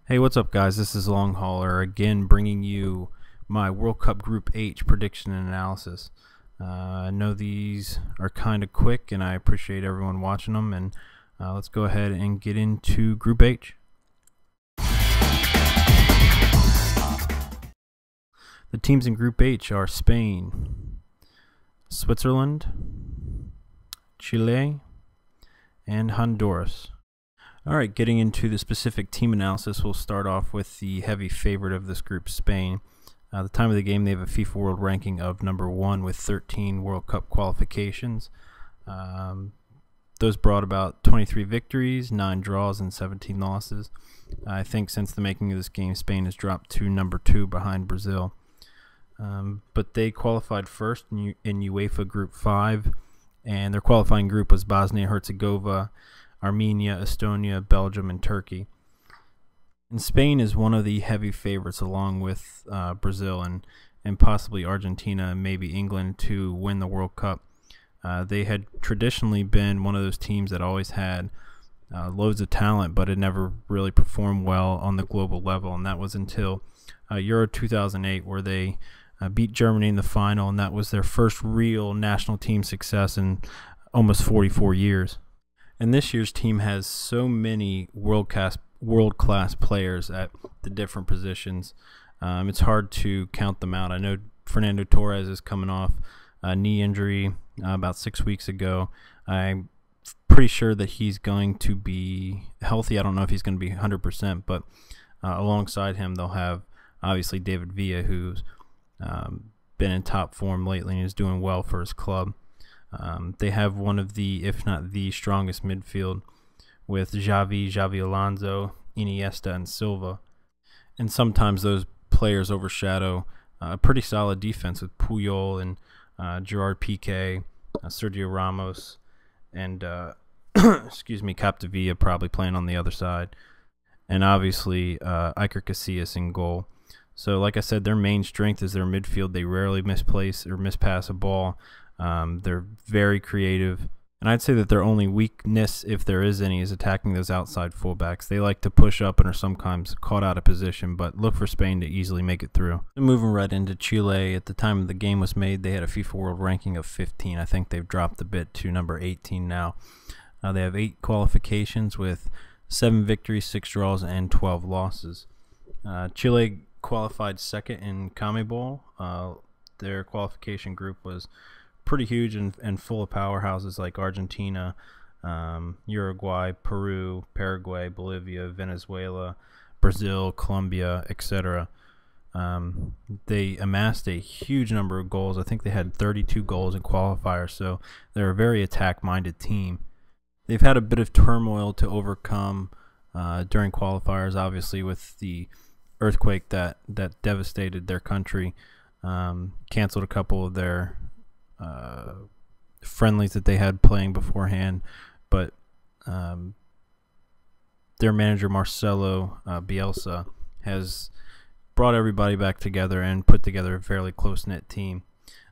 Hey, what's up, guys? This is Long Hauler again, bringing you my World Cup Group H prediction and analysis. I know these are kind of quick, and I appreciate everyone watching them. And let's go ahead and get into Group H. The teams in Group H are Spain, Switzerland, Chile, and Honduras. Alright, getting into the specific team analysis, we'll start off with the heavy favorite of this group, Spain. At the time of the game, they have a FIFA World Ranking of #1 with 13 World Cup qualifications. Those brought about 23 victories, 9 draws, and 17 losses. I think since the making of this game, Spain has dropped to #2 behind Brazil. But they qualified first in UEFA Group 5, and their qualifying group was Bosnia-Herzegovina, Armenia, Estonia, Belgium, and Turkey. And Spain is one of the heavy favorites, along with Brazil and possibly Argentina and maybe England, to win the World Cup. They had traditionally been one of those teams that always had loads of talent, but had never really performed well on the global level, and that was until Euro 2008, where they beat Germany in the final, and that was their first real national team success in almost 44 years. And this year's team has so many world-class players at the different positions. It's hard to count them out. I know Fernando Torres is coming off a knee injury about 6 weeks ago. I'm pretty sure that he's going to be healthy. I don't know if he's going to be 100%, but alongside him, they'll have obviously David Villa, who's been in top form lately and is doing well for his club. They have one of the, if not the strongest midfield, with Xavi Alonso, Iniesta, and Silva. And sometimes those players overshadow a pretty solid defense with Puyol and Gerard Piqué, Sergio Ramos, and excuse me, Capdevila probably playing on the other side, and obviously Iker Casillas in goal. So, like I said, their main strength is their midfield. They rarely misplace or mispass a ball. They're very creative, and I'd say that their only weakness, if there is any, is attacking those outside fullbacks. They like to push up and are sometimes caught out of position, but look for Spain to easily make it through. Moving right into Chile, at the time the game was made, they had a FIFA World Ranking of 15. I think they've dropped a bit to number 18 now. They have 8 qualifications with 7 victories, 6 draws, and 12 losses. Chile qualified second in CONMEBOL. Their qualification group was pretty huge and full of powerhouses like Argentina, Uruguay, Peru, Paraguay, Bolivia, Venezuela, Brazil, Colombia, etc. They amassed a huge number of goals. I think they had 32 goals in qualifiers, so they're a very attack-minded team. They've had a bit of turmoil to overcome during qualifiers, obviously with the earthquake that devastated their country. Canceled a couple of their friendlies that they had playing beforehand, but their manager Marcelo Bielsa has brought everybody back together and put together a fairly close-knit team.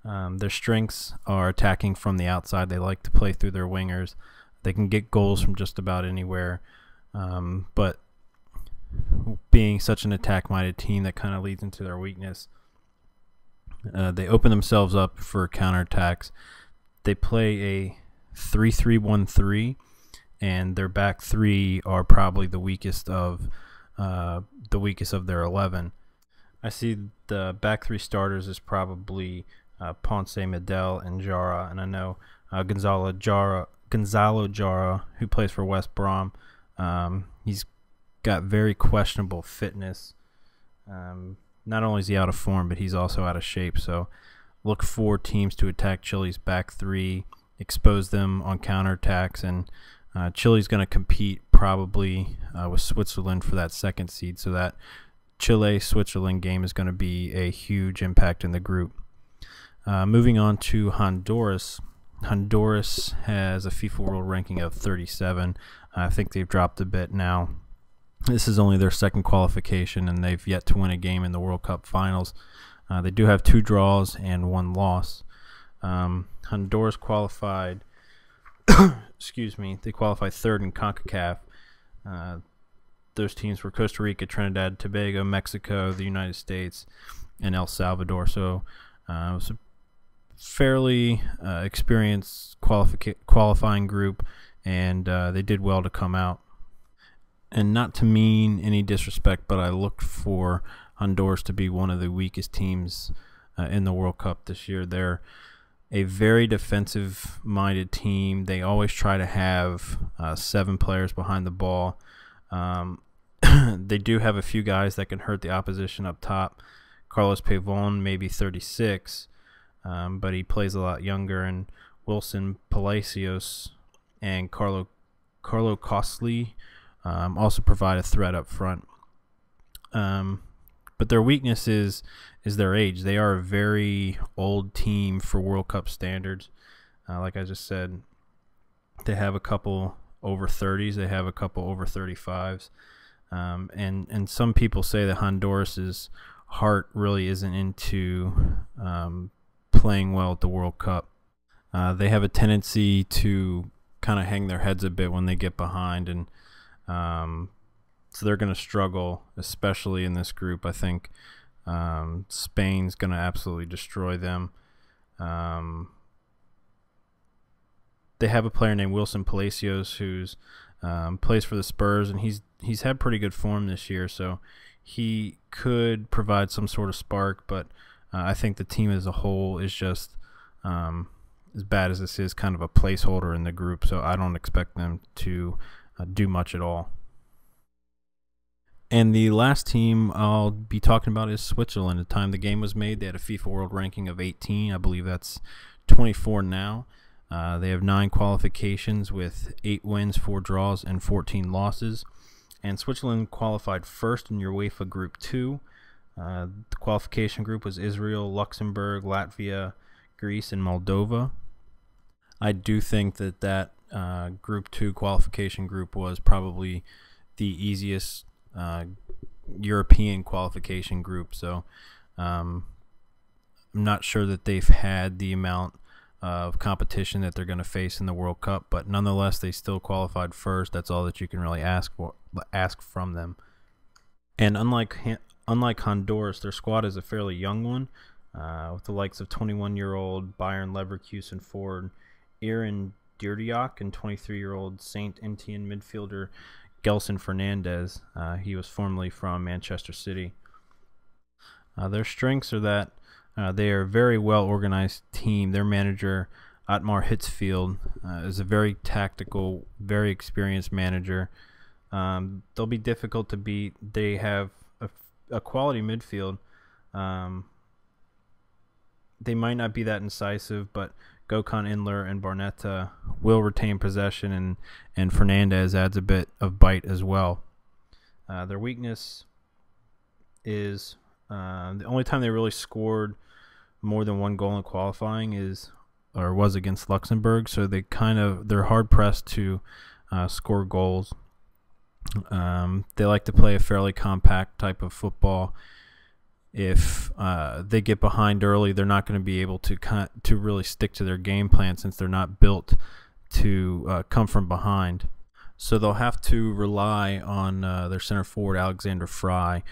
Their strengths are attacking from the outside. They like to play through their wingers. They can get goals from just about anywhere, but being such an attack-minded team, that kind of leads into their weakness. They open themselves up for counterattacks. They play a 3-3-1-3, and their back three are probably the weakest of their 11. I see the back three starters as probably Ponce, Medel, and Jara, and I know Gonzalo Jara, who plays for West Brom. He's got very questionable fitness. Not only is he out of form, but he's also out of shape. So look for teams to attack Chile's back three, expose them on counterattacks, and Chile's going to compete probably with Switzerland for that second seed. So that Chile-Switzerland game is going to be a huge impact in the group. Moving on to Honduras. Honduras has a FIFA World Ranking of 37. I think they've dropped a bit now. This is only their second qualification, and they've yet to win a game in the World Cup finals. They do have 2 draws and 1 loss. Honduras qualified excuse me, they qualified 3rd in CONCACAF. those teams were Costa Rica, Trinidad, Tobago, Mexico, the United States, and El Salvador. So it was a fairly experienced qualifying group, and they did well to come out. And not to mean any disrespect, but I looked for Honduras to be one of the weakest teams in the World Cup this year. They're a very defensive-minded team. They always try to have 7 players behind the ball. They do have a few guys that can hurt the opposition up top. Carlos Pavon, maybe 36, but he plays a lot younger. And Wilson Palacios and Carlo Costly also provide a threat up front. But their weakness is their age. They are a very old team for World Cup standards. Like I just said, they have a couple over 30s. They have a couple over 35s. And some people say that Honduras's heart really isn't into playing well at the World Cup. They have a tendency to kind of hang their heads a bit when they get behind, and so they're going to struggle, especially in this group. I think Spain's going to absolutely destroy them. They have a player named Wilson Palacios who's plays for the Spurs, and he's had pretty good form this year, so he could provide some sort of spark. But I think the team as a whole is just as bad as this is, kind of a placeholder in the group. So I don't expect them to do much at all. And the last team I'll be talking about is Switzerland. At the time the game was made, they had a FIFA World Ranking of 18. I believe that's 24 now. They have 9 qualifications with 8 wins, 4 draws, and 14 losses. And Switzerland qualified first in your UEFA Group 2. The qualification group was Israel, Luxembourg, Latvia, Greece, and Moldova. I do think that Group 2 qualification group was probably the easiest European qualification group. So I'm not sure that they've had the amount of competition that they're going to face in the World Cup, but nonetheless they still qualified first. That's all that you can really ask from them. And unlike Honduras, their squad is a fairly young one, with the likes of 21-year-old Bayern Leverkusen forward Aaron Dirdiak and 23-year-old Saint Etienne midfielder Gelson Fernandez. He was formerly from Manchester City. Their strengths are that they are a very well-organized team. Their manager, Otmar Hitzfeld, is a very tactical, very experienced manager. They'll be difficult to beat. They have a quality midfield. They might not be that incisive, but Gökhan Inler and Barnetta will retain possession, and Fernandez adds a bit of bite as well. Their weakness is the only time they really scored more than 1 goal in qualifying was against Luxembourg, so they're hard pressed to score goals. They like to play a fairly compact type of football. If they get behind early, they're not going to be able to really stick to their game plan, since they're not built to come from behind. So they'll have to rely on their center forward Alexander Fry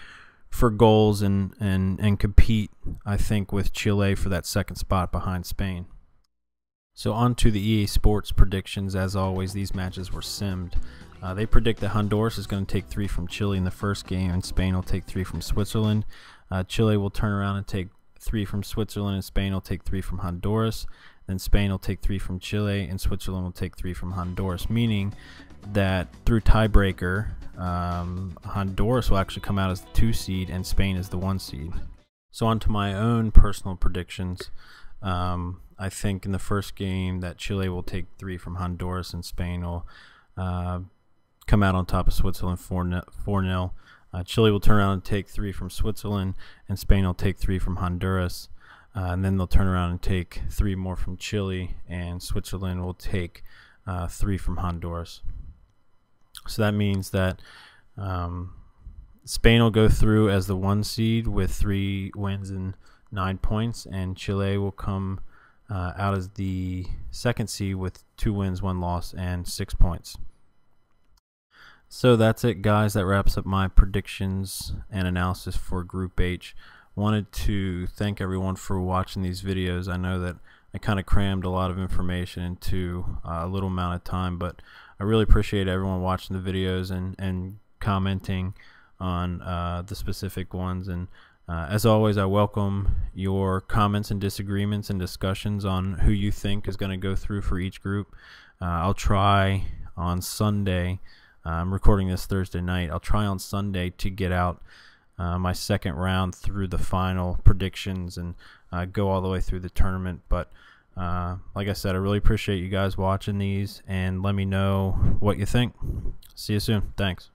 for goals and compete, I think, with Chile for that second spot behind Spain. So on to the EA Sports predictions. As always, these matches were simmed. They predict that Honduras is going to take 3 from Chile in the first game, and Spain will take 3 from Switzerland. Chile will turn around and take 3 from Switzerland, and Spain will take 3 from Honduras. Then Spain will take 3 from Chile, and Switzerland will take 3 from Honduras, meaning that through tiebreaker, Honduras will actually come out as the 2 seed and Spain is the 1 seed. So on to my own personal predictions. I think in the first game that Chile will take 3 from Honduras, and Spain will come out on top of Switzerland 4-0. Chile will turn around and take 3 from Switzerland, and Spain will take 3 from Honduras. And then they'll turn around and take 3 more from Chile, and Switzerland will take 3 from Honduras. So that means that Spain will go through as the 1 seed with 3 wins and 9 points, and Chile will come out as the 2nd seed with 2 wins, 1 loss, and 6 points. So that's it, guys. That wraps up my predictions and analysis for Group H. Wanted to thank everyone for watching these videos. I know that I kind of crammed a lot of information into a little amount of time, but I really appreciate everyone watching the videos and commenting on the specific ones. And as always, I welcome your comments and disagreements and discussions on who you think is going to go through for each group. I'll try on Sunday. I'm recording this Thursday night. I'll try on Sunday to get out my second round through the final predictions and go all the way through the tournament. But like I said, I really appreciate you guys watching these, and let me know what you think. See you soon. Thanks.